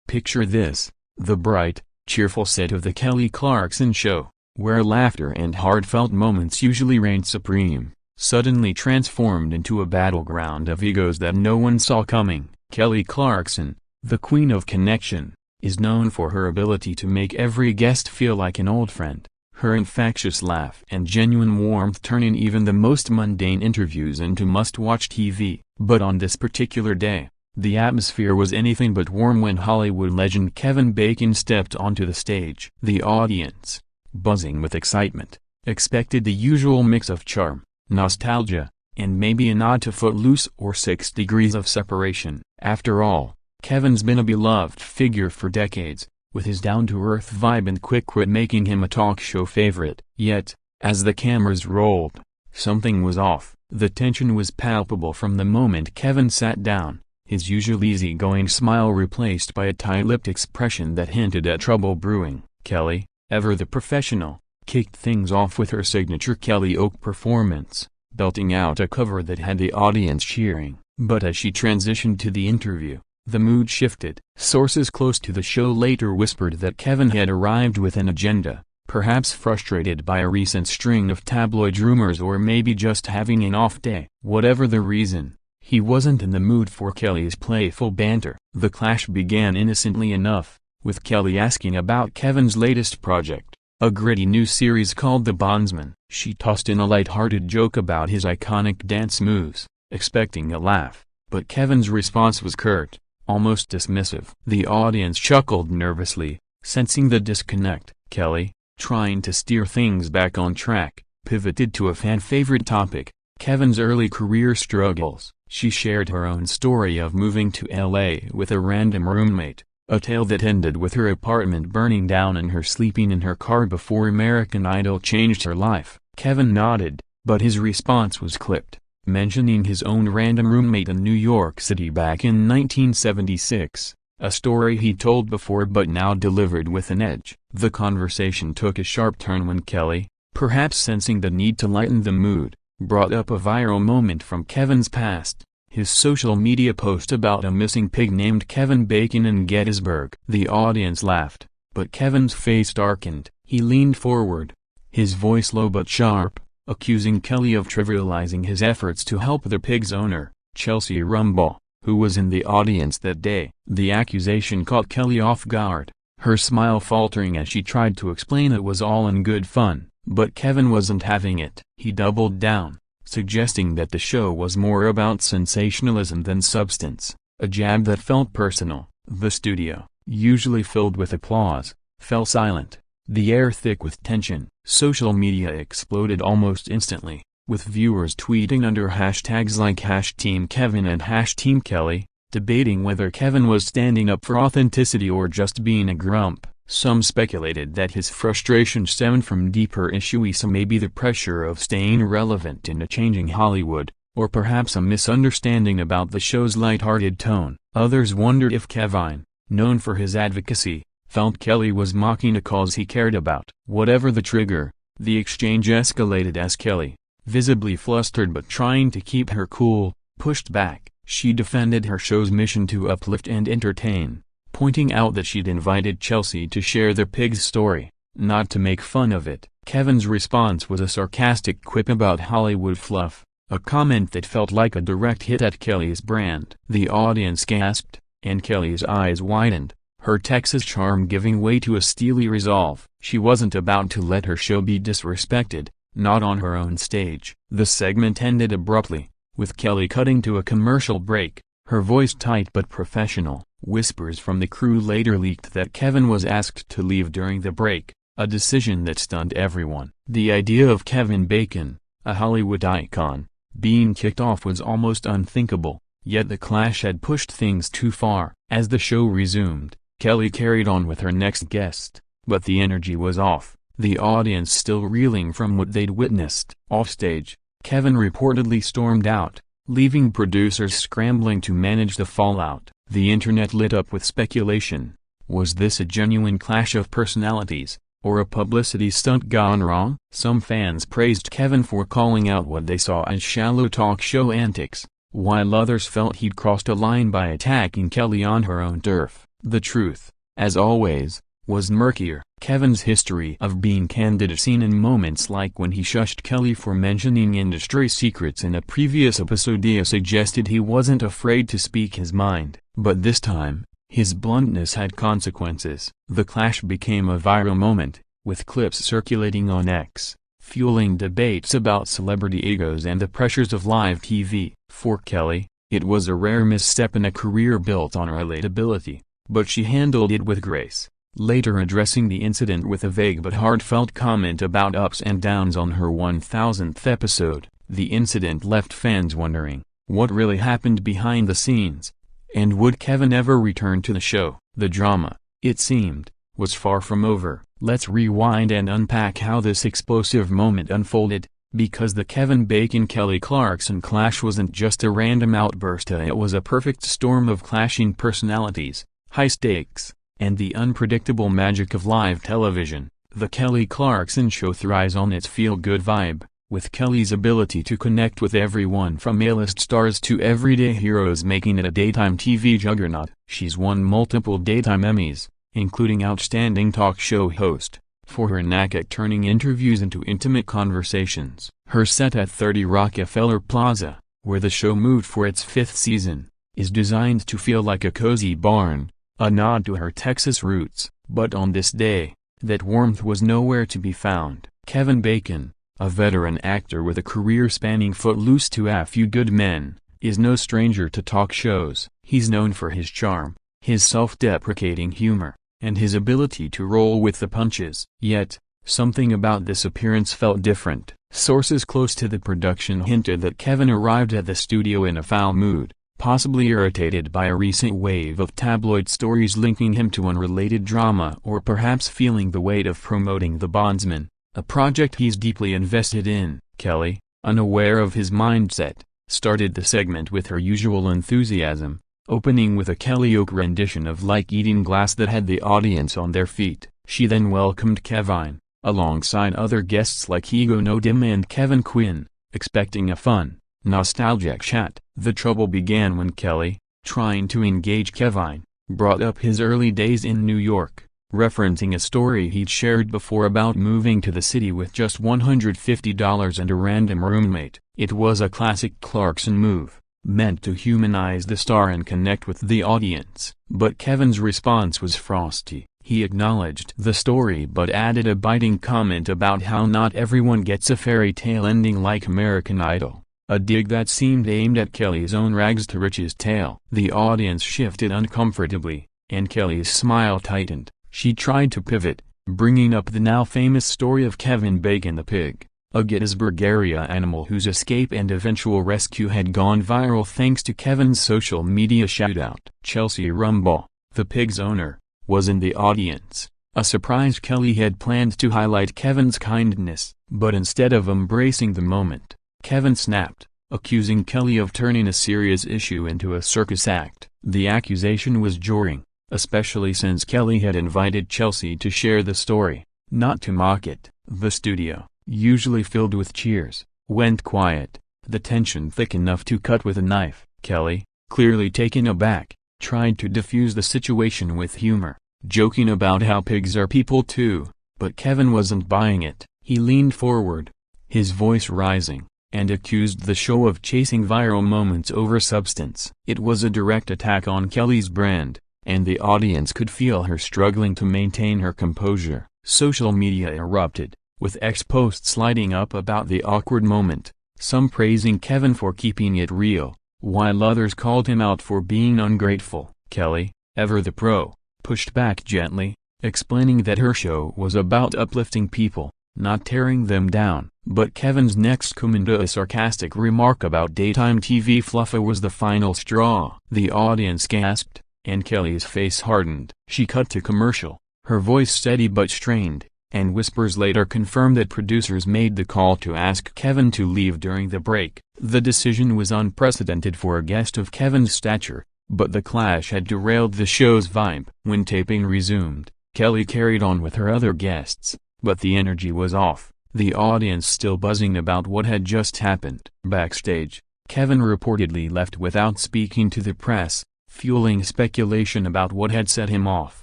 Picture this: the bright, cheerful set of the Kelly Clarkson Show, where laughter and heartfelt moments usually reigned supreme, suddenly transformed into a battleground of egos that no one saw coming. Kelly Clarkson, the queen of connection, is known for her ability to make every guest feel like an old friend. Her infectious laugh and genuine warmth turn in even the most mundane interviews into must-watch TV. But on this particular day, the atmosphere was anything but warm when Hollywood legend Kevin Bacon stepped onto the stage. The audience, buzzing with excitement, expected the usual mix of charm, nostalgia, and maybe a nod to Footloose or 6 Degrees of Separation. After all, Kevin's been a beloved figure for decades, with his down-to-earth vibe and quick wit making him a talk show favorite. Yet, as the cameras rolled, something was off. The tension was palpable from the moment Kevin sat down, his usual easygoing smile replaced by a tight-lipped expression that hinted at trouble brewing. Kelly, ever the professional, kicked things off with her signature Kelly Oak performance, belting out a cover that had the audience cheering. But as she transitioned to the interview, the mood shifted. Sources close to the show later whispered that Kevin had arrived with an agenda, perhaps frustrated by a recent string of tabloid rumors or maybe just having an off day. Whatever the reason, he wasn't in the mood for Kelly's playful banter. The clash began innocently enough, with Kelly asking about Kevin's latest project, a gritty new series called The Bondsman. She tossed in a lighthearted joke about his iconic dance moves, expecting a laugh, but Kevin's response was curt, almost dismissive. The audience chuckled nervously, sensing the disconnect. Kelly, trying to steer things back on track, pivoted to a fan-favorite topic, Kevin's early career struggles. She shared her own story of moving to LA with a random roommate, a tale that ended with her apartment burning down and her sleeping in her car before American Idol changed her life. Kevin nodded, but his response was clipped, mentioning his own random roommate in New York City back in 1976, a story he told before but now delivered with an edge. The conversation took a sharp turn when Kelly, perhaps sensing the need to lighten the mood, brought up a viral moment from Kevin's past, his social media post about a missing pig named Kevin Bacon in Gettysburg. The audience laughed, but Kevin's face darkened. He leaned forward, his voice low but sharp, accusing Kelly of trivializing his efforts to help the pig's owner, Chelsea Rumble, who was in the audience that day. The accusation caught Kelly off guard, her smile faltering as she tried to explain it was all in good fun. But Kevin wasn't having it. He doubled down, suggesting that the show was more about sensationalism than substance, a jab that felt personal. The studio, usually filled with applause, fell silent, the air thick with tension. Social media exploded almost instantly, with viewers tweeting under hashtags like #TeamKevin and #TeamKelly, debating whether Kevin was standing up for authenticity or just being a grump. Some speculated that his frustration stemmed from deeper issues, maybe the pressure of staying relevant in a changing Hollywood, or perhaps a misunderstanding about the show's lighthearted tone. Others wondered if Kevin, known for his advocacy, felt Kelly was mocking a cause he cared about. Whatever the trigger, the exchange escalated as Kelly, visibly flustered but trying to keep her cool, pushed back. She defended her show's mission to uplift and entertain, pointing out that she'd invited Chelsea to share the pig's story, not to make fun of it. Kevin's response was a sarcastic quip about Hollywood fluff, a comment that felt like a direct hit at Kelly's brand. The audience gasped, and Kelly's eyes widened, her Texas charm giving way to a steely resolve. She wasn't about to let her show be disrespected, not on her own stage. The segment ended abruptly, with Kelly cutting to a commercial break, her voice tight but professional. Whispers from the crew later leaked that Kevin was asked to leave during the break, a decision that stunned everyone. The idea of Kevin Bacon, a Hollywood icon, being kicked off was almost unthinkable, yet the clash had pushed things too far. As the show resumed, Kelly carried on with her next guest, but the energy was off, the audience still reeling from what they'd witnessed. Offstage, Kevin reportedly stormed out, leaving producers scrambling to manage the fallout. The internet lit up with speculation. Was this a genuine clash of personalities, or a publicity stunt gone wrong? Some fans praised Kevin for calling out what they saw as shallow talk show antics, while others felt he'd crossed a line by attacking Kelly on her own turf. The truth, as always, was murkier. Kevin's history of being candid is seen in moments like when he shushed Kelly for mentioning industry secrets in a previous episode. Dia suggested he wasn't afraid to speak his mind, but this time, his bluntness had consequences. The clash became a viral moment, with clips circulating on X, fueling debates about celebrity egos and the pressures of live TV. For Kelly, it was a rare misstep in a career built on relatability, but she handled it with grace, later addressing the incident with a vague but heartfelt comment about ups and downs on her 1000th episode. The incident left fans wondering, what really happened behind the scenes? And would Kevin ever return to the show? The drama, it seemed, was far from over. Let's rewind and unpack how this explosive moment unfolded, because the Kevin Bacon-Kelly Clarkson clash wasn't just a random outburst, it was a perfect storm of clashing personalities, high stakes, and the unpredictable magic of live television. The Kelly Clarkson Show thrives on its feel-good vibe, with Kelly's ability to connect with everyone from A-list stars to everyday heroes, making it a daytime TV juggernaut. She's won multiple daytime Emmys, including Outstanding Talk Show Host, for her knack at turning interviews into intimate conversations. Her set at 30 Rockefeller Plaza, where the show moved for its 5th season, is designed to feel like a cozy barn, a nod to her Texas roots. But on this day, that warmth was nowhere to be found. Kevin Bacon, a veteran actor with a career spanning Footloose to A Few Good Men, is no stranger to talk shows. He's known for his charm, his self-deprecating humor, and his ability to roll with the punches. Yet, something about this appearance felt different. Sources close to the production hinted that Kevin arrived at the studio in a foul mood, possibly irritated by a recent wave of tabloid stories linking him to unrelated drama, or perhaps feeling the weight of promoting The Bondsman, a project he's deeply invested in. Kelly, unaware of his mindset, started the segment with her usual enthusiasm, opening with a Kellyoke rendition of Like Eating Glass that had the audience on their feet. She then welcomed Kevin, alongside other guests like Ego Nodim and Kevin Quinn, expecting a fun, nostalgic chat. The trouble began when Kelly, trying to engage Kevin, brought up his early days in New York, referencing a story he'd shared before about moving to the city with just $150 and a random roommate. It was a classic Clarkson move, meant to humanize the star and connect with the audience. But Kevin's response was frosty. He acknowledged the story but added a biting comment about how not everyone gets a fairy tale ending like American Idol, a dig that seemed aimed at Kelly's own rags-to-riches tale. The audience shifted uncomfortably, and Kelly's smile tightened. She tried to pivot, bringing up the now famous story of Kevin Bacon the pig, a Gettysburg area animal whose escape and eventual rescue had gone viral thanks to Kevin's social media shoutout. Chelsea Rumbaugh, the pig's owner, was in the audience, a surprise. Kelly had planned to highlight Kevin's kindness, but instead of embracing the moment, Kevin snapped, accusing Kelly of turning a serious issue into a circus act. The accusation was jarring, especially since Kelly had invited Chelsea to share the story, not to mock it. The studio, usually filled with cheers, went quiet, the tension thick enough to cut with a knife. Kelly, clearly taken aback, tried to diffuse the situation with humor, joking about how pigs are people too, but Kevin wasn't buying it. He leaned forward, his voice rising, and accused the show of chasing viral moments over substance. It was a direct attack on Kelly's brand, and the audience could feel her struggling to maintain her composure. Social media erupted, with X posts lighting up about the awkward moment, some praising Kevin for keeping it real, while others called him out for being ungrateful. Kelly, ever the pro, pushed back gently, explaining that her show was about uplifting people, not tearing them down. But Kevin's next comment, a sarcastic remark about daytime TV fluff, was the final straw. The audience gasped, and Kelly's face hardened. She cut to commercial, her voice steady but strained, and whispers later confirmed that producers made the call to ask Kevin to leave during the break. The decision was unprecedented for a guest of Kevin's stature, but the clash had derailed the show's vibe. When taping resumed, Kelly carried on with her other guests, but the energy was off, the audience still buzzing about what had just happened. Backstage, Kevin reportedly left without speaking to the press, fueling speculation about what had set him off.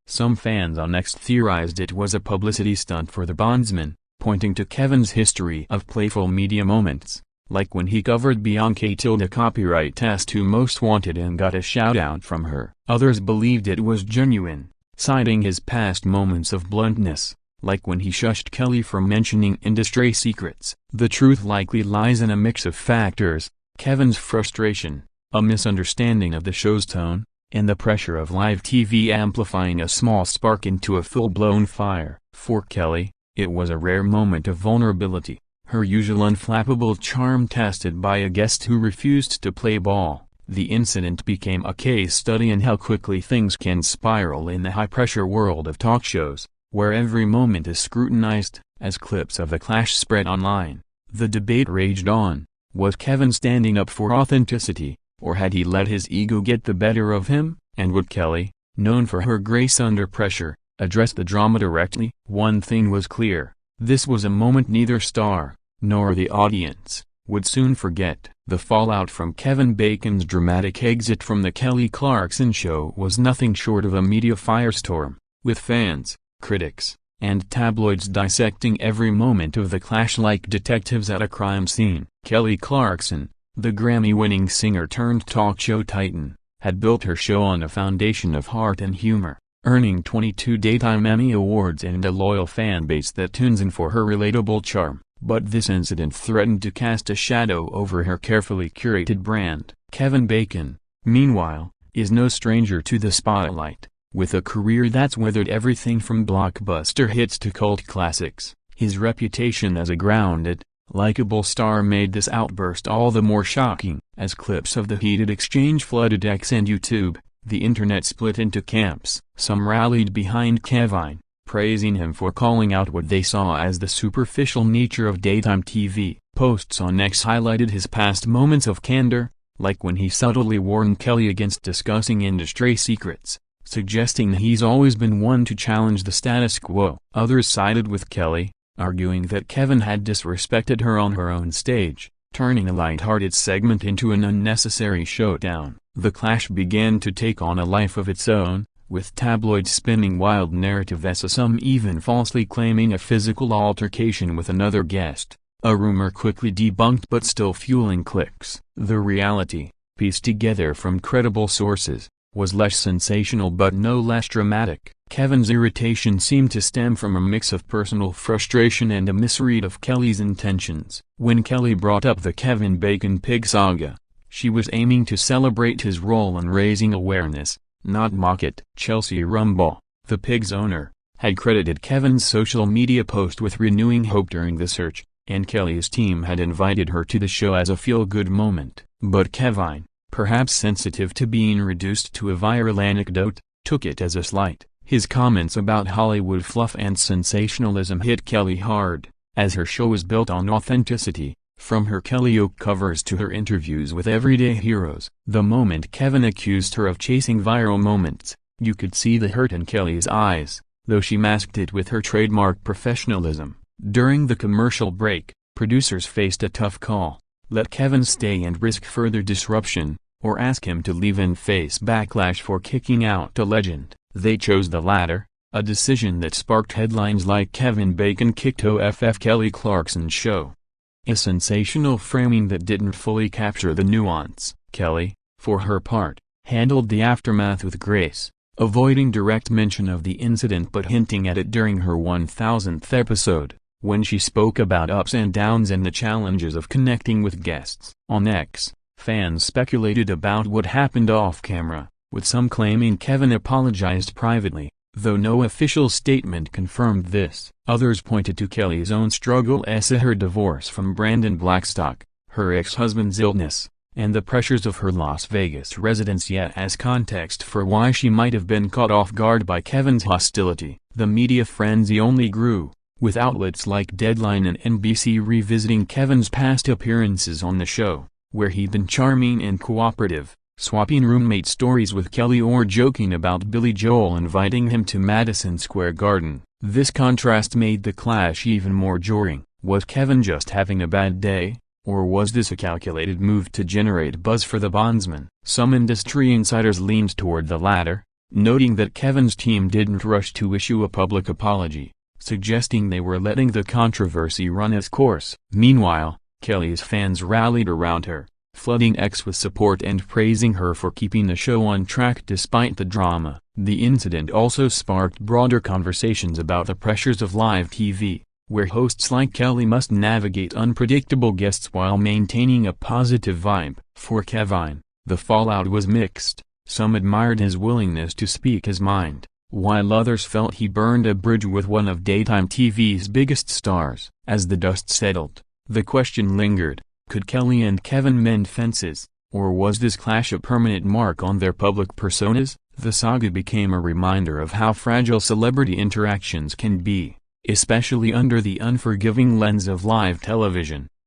Some fans on X theorized it was a publicity stunt for the Bondsman, pointing to Kevin's history of playful media moments, like when he covered Bianca copyright test to Most Wanted and got a shout-out from her. Others believed it was genuine, citing his past moments of bluntness, like when he shushed Kelly from mentioning industry secrets. The truth likely lies in a mix of factors: Kevin's frustration, a misunderstanding of the show's tone, and the pressure of live TV amplifying a small spark into a full-blown fire. For Kelly, it was a rare moment of vulnerability, her usual unflappable charm tested by a guest who refused to play ball. The incident became a case study in how quickly things can spiral in the high-pressure world of talk shows, where every moment is scrutinized. As clips of the clash spread online, the debate raged on. Was Kevin standing up for authenticity, or had he let his ego get the better of him? And would Kelly, known for her grace under pressure, address the drama directly? One thing was clear: this was a moment neither star, nor the audience, would soon forget. The fallout from Kevin Bacon's dramatic exit from the Kelly Clarkson Show was nothing short of a media firestorm, with fans, critics, and tabloids dissecting every moment of the clash like detectives at a crime scene. Kelly Clarkson, the Grammy-winning singer-turned-talk show titan, had built her show on a foundation of heart and humor, earning 22 Daytime Emmy Awards and a loyal fan base that tunes in for her relatable charm. But this incident threatened to cast a shadow over her carefully curated brand. Kevin Bacon, meanwhile, is no stranger to the spotlight. With a career that's weathered everything from blockbuster hits to cult classics, his reputation as a grounded, likable star made this outburst all the more shocking. As clips of the heated exchange flooded X and YouTube, the internet split into camps. Some rallied behind Kevin, praising him for calling out what they saw as the superficial nature of daytime TV. Posts on X highlighted his past moments of candor, like when he subtly warned Kelly against discussing industry secrets, suggesting he's always been one to challenge the status quo. Others sided with Kelly, arguing that Kevin had disrespected her on her own stage, turning a lighthearted segment into an unnecessary showdown. The clash began to take on a life of its own, with tabloids spinning wild narratives, some even falsely claiming a physical altercation with another guest, a rumor quickly debunked but still fueling clicks. The reality, pieced together from credible sources, was less sensational but no less dramatic. Kevin's irritation seemed to stem from a mix of personal frustration and a misread of Kelly's intentions. When Kelly brought up the Kevin Bacon pig saga, she was aiming to celebrate his role in raising awareness, not mock it. Chelsea Rumble, the pig's owner, had credited Kevin's social media post with renewing hope during the search, and Kelly's team had invited her to the show as a feel-good moment. But Kevin, perhaps sensitive to being reduced to a viral anecdote, took it as a slight. His comments about Hollywood fluff and sensationalism hit Kelly hard, as her show is built on authenticity, from her Kelly Oak covers to her interviews with everyday heroes. The moment Kevin accused her of chasing viral moments, you could see the hurt in Kelly's eyes, though she masked it with her trademark professionalism. During the commercial break, producers faced a tough call: let Kevin stay and risk further disruption, or ask him to leave and face backlash for kicking out a legend. They chose the latter, a decision that sparked headlines like "Kevin Bacon kicked OFF Kelly Clarkson Show," a sensational framing that didn't fully capture the nuance. Kelly, for her part, handled the aftermath with grace, avoiding direct mention of the incident but hinting at it during her 1000th episode, when she spoke about ups and downs and the challenges of connecting with guests. On X, fans speculated about what happened off-camera, with some claiming Kevin apologized privately, though no official statement confirmed this. Others pointed to Kelly's own struggle as her divorce from Brandon Blackstock, her ex-husband's illness, and the pressures of her Las Vegas residence yet as context for why she might have been caught off guard by Kevin's hostility. The media frenzy only grew, with outlets like Deadline and NBC revisiting Kevin's past appearances on the show, where he'd been charming and cooperative, swapping roommate stories with Kelly or joking about Billy Joel inviting him to Madison Square Garden. This contrast made the clash even more jarring. Was Kevin just having a bad day, Or was this a calculated move to generate buzz for the bondsman? Some industry insiders leaned toward the latter, noting that Kevin's team didn't rush to issue a public apology, suggesting they were letting the controversy run its course. Meanwhile, Kelly's fans rallied around her, flooding X with support and praising her for keeping the show on track despite the drama. The incident also sparked broader conversations about the pressures of live TV, where hosts like Kelly must navigate unpredictable guests while maintaining a positive vibe. For Kevin, the fallout was mixed. Some admired his willingness to speak his mind, while others felt he burned a bridge with one of daytime TV's biggest stars. As the dust settled, the question lingered: could Kelly and Kevin mend fences, or was this clash a permanent mark on their public personas? The saga became a reminder of how fragile celebrity interactions can be, especially under the unforgiving lens of live television.